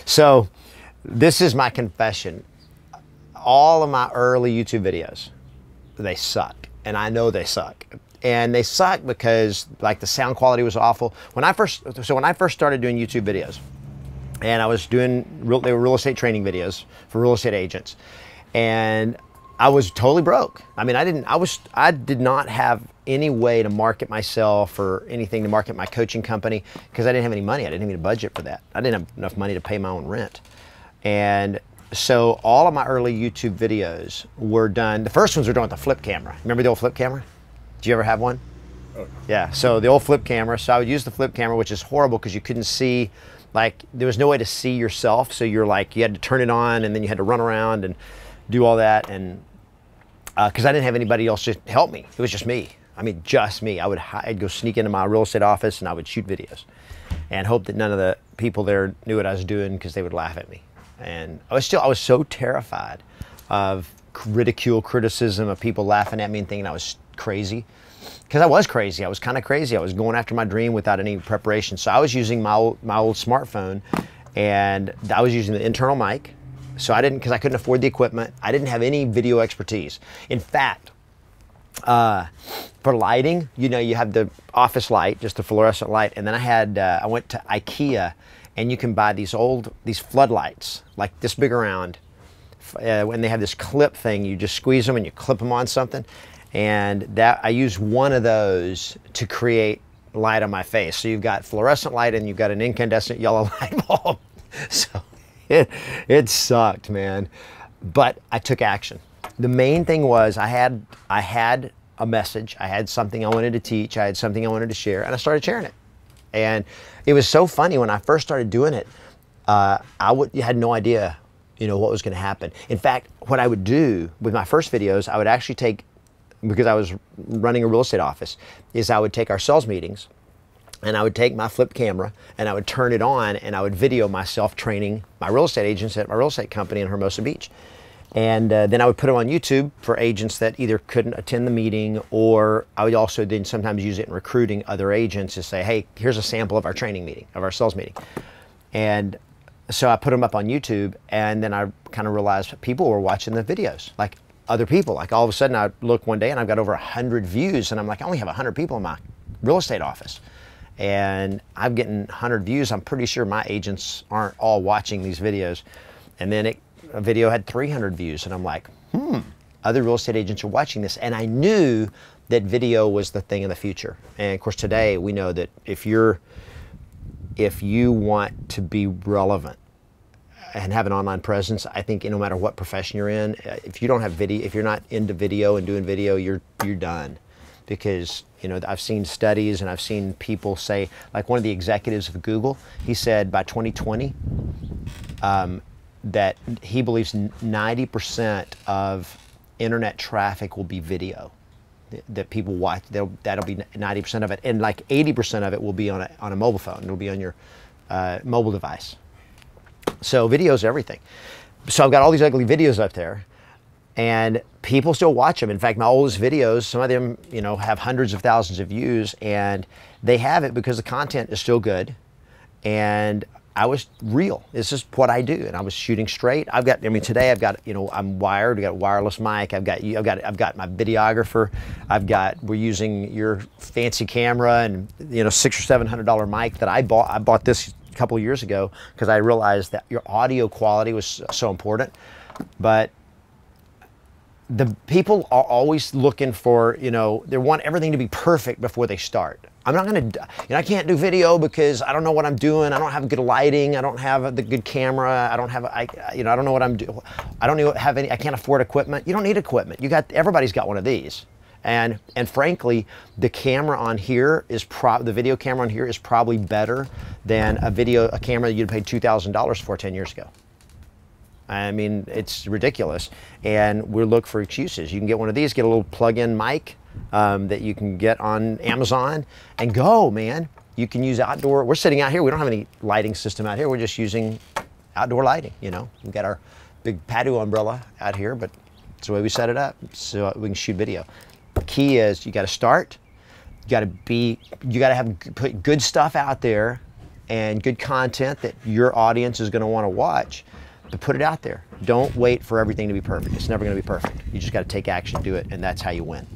So this is my confession. All of my early YouTube videos, they suck. And I know they suck. And they suck because like the sound quality was awful. When I first started doing YouTube videos, and I was doing, they were real estate training videos for real estate agents. And I was totally broke. I mean, I did not have any way to market myself or anything to market my coaching company because I didn't have any money. I didn't have any budget for that. I didn't have enough money to pay my own rent. And so all of my early YouTube videos were done, the first ones were done with a flip camera. Remember the old flip camera? Did you ever have one? Oh. Yeah, so the old flip camera. So I would use the flip camera, which is horrible because you couldn't see, like there was no way to see yourself. So you're like, you had to turn it on and then you had to run around and do all that. And because I didn't have anybody else to help me. It was just me. I mean, just me. I'd go sneak into my real estate office and I would shoot videos and hope that none of the people there knew what I was doing because they would laugh at me. And I was so terrified of ridicule, criticism, of people laughing at me and thinking I was crazy. Because I was crazy. I was kind of crazy. I was going after my dream without any preparation. So I was using my old smartphone, and I was using the internal mic. So because I couldn't afford the equipment. I didn't have any video expertise. In fact, for lighting, you know, you have the office light, just the fluorescent light. And then I went to IKEA, and you can buy these floodlights, like this big around. When they have this clip thing, you just squeeze them and you clip them on something. And I used one of those to create light on my face. So you've got fluorescent light and you've got an incandescent yellow light bulb. So it sucked, man. But I took action. The main thing was I had a message. I had something I wanted to teach. I had something I wanted to share, and I started sharing it. And it was so funny when I first started doing it. You had no idea, you know, what was going to happen. In fact, what I would do with my first videos, I would actually take, because I was running a real estate office, is I would take our sales meetings and I would take my flip camera and I would turn it on and I would video myself training my real estate agents at my real estate company in Hermosa Beach. And then I would put them on YouTube for agents that either couldn't attend the meeting, or I would also then sometimes use it in recruiting other agents to say, hey, here's a sample of our training meeting, of our sales meeting. And so I put them up on YouTube, and then I kind of realized people were watching the videos, like other people. Like all of a sudden I look one day and I've got over 100 views, and I'm like, I only have 100 people in my real estate office. And I'm getting 100 views. I'm pretty sure my agents aren't all watching these videos. And then a video had 300 views, and I'm like, other real estate agents are watching this. And I knew that video was the thing of the future. And of course today we know that if you want to be relevant and have an online presence, I think no matter what profession you're in, if you don't have video, if you're not into video and doing video, you're done. Because, you know, I've seen studies and I've seen people say, like one of the executives of Google, he said by 2020, that he believes 90% of internet traffic will be video that people watch. That'll be 90% of it, and like 80% of it will be on a mobile phone. It'll be on your mobile device. So video is everything. So I've got all these ugly videos up there, and people still watch them. In fact, my oldest videos, some of them, you know, have hundreds of thousands of views, and they have it because the content is still good, and I was real. This is what I do, and I was shooting straight. Today I've got, you know, I'm wired. We got a wireless mic. I've got my videographer. We're using your fancy camera and, you know, $600 or $700 mic that I bought. I bought this a couple of years ago because I realized that your audio quality was so important. But the people are always looking for, you know, they want everything to be perfect before they start. I'm not going to, you know, I can't do video because I don't know what I'm doing. I don't have good lighting. I don't have the good camera. I don't have, I don't know what I'm doing. I don't have any, I can't afford equipment. You don't need equipment. Everybody's got one of these. And frankly, the camera on here is the video camera on here is probably better than a camera that you'd paid $2,000 for 10 years ago. I mean, it's ridiculous. And we'll look for excuses. You can get one of these, get a little plug-in mic that you can get on Amazon, and go, man. You can use outdoor. We're sitting out here. We don't have any lighting system out here. We're just using outdoor lighting, you know. We've got our big patio umbrella out here, but it's the way we set it up so we can shoot video. The key is you got to start. You got to put good stuff out there and good content that your audience is going to want to watch, but put it out there. Don't wait for everything to be perfect. It's never going to be perfect. You just got to take action, do it, and that's how you win.